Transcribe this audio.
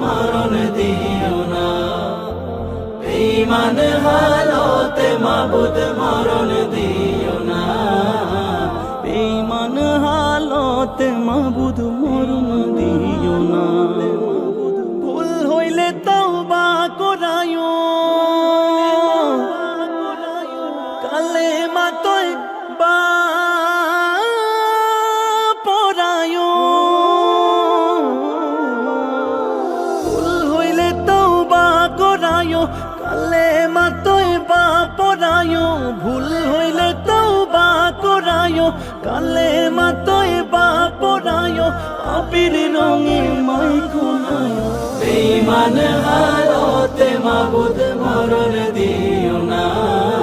মরণ দিও না। বেঈমান হালতে মাবুদ মরণ দিও না। বেঈমান হালতে মাবুদ মরণ দিও না। ভুল হইলে তওবা করায়ো, কালেমা তয়বা পড়ায়ো। ভুল হইলে তওবা করায়ো, কালেমা তয়বা পড়ায়ো। ভুল হইলে তওবা করায়ো, কালেমা তয়বা পড়ায়ো। আবির রঙে মাইখো নায়ো। বেঈমান হালতে মাবুদ মরণ দিও